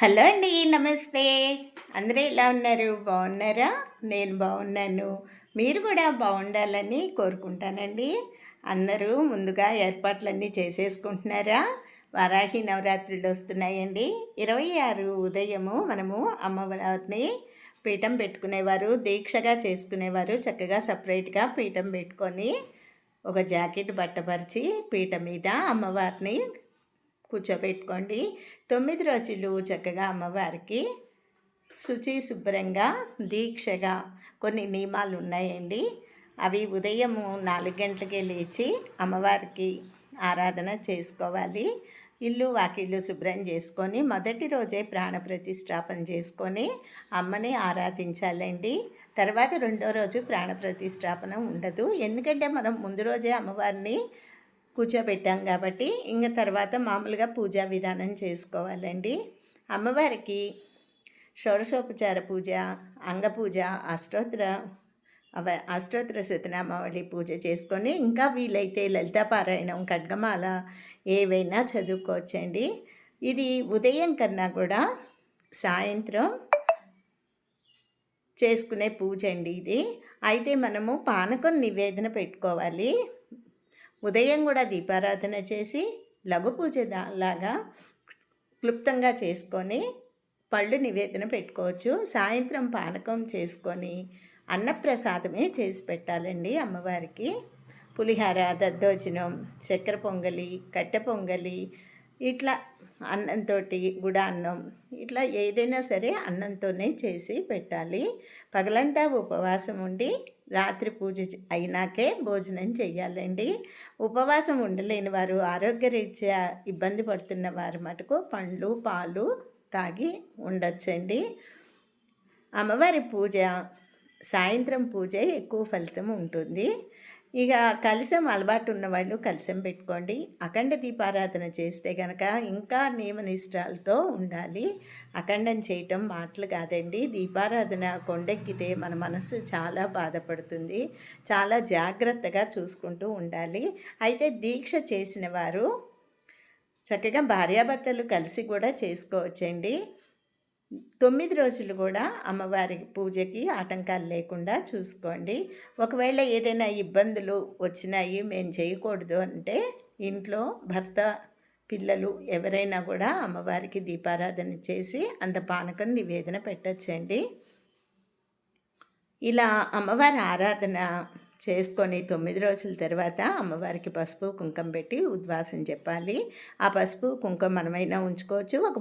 Hello అండి. నమస్తే. అందరూ ఎలా ఉన్నారు? బాగున్నారా? నేను బాగున్నాను. మీరు కూడా బాగుండాలని కోరుకుంటానండి. అందరూ ముందుగా ఏర్పాట్లన్నీ చేసేసుకుంటున్నారా? వారాహి నవరాత్రులు వస్తున్నాయండి. 26 ఉదయము మనము అమ్మవారిని పీఠం పెట్టుకునేవారు, దీక్షగా చేసుకునేవారు. చక్కగా సపరేట్‌గా పీఠం పెట్టుకొని ఒక జాకెట్ బట్టపరిచి పీఠం మీద అమ్మవారిని కూర్చోబెట్టుకోండి. 9 రోజులు చక్కగా అమ్మవారికి శుభ్రంగా దీక్షగా కొన్ని నియమాలు ఉన్నాయండి. అవి ఉదయం 4 గంటలకే లేచి అమ్మవారికి ఆరాధన చేసుకోవాలి. ఇల్లు వాకిళ్ళు శుభ్రం చేసుకొని మొదటి రోజే ప్రాణ ప్రతిష్టాపన చేసుకొని అమ్మని ఆరాధించాలండి. తర్వాత రెండో రోజు ప్రాణ ప్రతిష్టాపన ఉండదు. ఎందుకంటే మనం ముందు రోజే అమ్మవారిని కూర్చోబెట్టాం కాబట్టి ఇంక తర్వాత మామూలుగా పూజా విధానం చేసుకోవాలండి. అమ్మవారికి షోడశోపచార పూజ, అంగపూజ, అష్టోత్తర శతనామావళి పూజ చేసుకొని ఇంకా వీలైతే లలితాపారాయణం, ఖడ్గమాల ఏవైనా చదువుకోవచ్చండి. ఇది ఉదయం కన్నా కూడా సాయంత్రం చేసుకునే పూజ అండి ఇది. అయితే మనము పానకం నివేదన పెట్టుకోవాలి. ఉదయం కూడా దీపారాధన చేసి లఘు పూజ లాగా క్లుప్తంగా చేసుకొని పళ్ళు నివేదన పెట్టుకోవచ్చు. సాయంత్రం పానకం చేసుకొని అన్నప్రసాదమే చేసి పెట్టాలండి అమ్మవారికి. పులిహార, దద్దోజనం, చక్కెర పొంగలి, కట్టె పొంగలి, ఇట్లా అన్నంతో గుడాన్నం, ఇట్లా ఏదైనా సరే అన్నంతోనే చేసి పెట్టాలి. పగలంతా ఉపవాసం ఉండి రాత్రి పూజ అయినాకే భోజనం చెయ్యాలండి. ఉపవాసం ఉండలేని వారు, ఆరోగ్యరీత్యా ఇబ్బంది పడుతున్న వారు మటుకు పండ్లు, పాలు తాగి ఉండొచ్చండి. అమ్మవారి పూజ సాయంత్రం పూజే ఎక్కువ ఫలితం ఉంటుంది. ఇక కలశం అలవాటు ఉన్నవాళ్ళు కలశం పెట్టుకోండి. అఖండ దీపారాధన చేస్తే కనుక ఇంకా నియమనిష్టాలతో ఉండాలి. అఖండం చేయటం మాటలు కాదండి. దీపారాధన కొండెక్కితే మన మనసు చాలా బాధపడుతుంది. చాలా జాగ్రత్తగా చూసుకుంటూ ఉండాలి. అయితే దీక్ష చేసిన వారు చక్కగా భార్యాభర్తలు కలిసి కూడా చేసుకోవచ్చండి. 9 రోజులు కూడా అమ్మవారి పూజకి ఆటంకాలు లేకుండా చూసుకోండి. ఒకవేళ ఏదైనా ఇబ్బందులు వచ్చినాయి, మేము చేయకూడదు అంటే ఇంట్లో భర్త, పిల్లలు ఎవరైనా కూడా అమ్మవారికి దీపారాధన చేసి అంత పానకం నివేదన పెట్టచ్చండి. ఇలా అమ్మవారి ఆరాధన చేసుకొని 9 రోజుల తర్వాత అమ్మవారికి పసుపు కుంకుమ పెట్టి ఉద్వాసం చెప్పాలి. ఆ పసుపు కుంకుమ మనమైనా ఉంచుకోవచ్చు. ఒక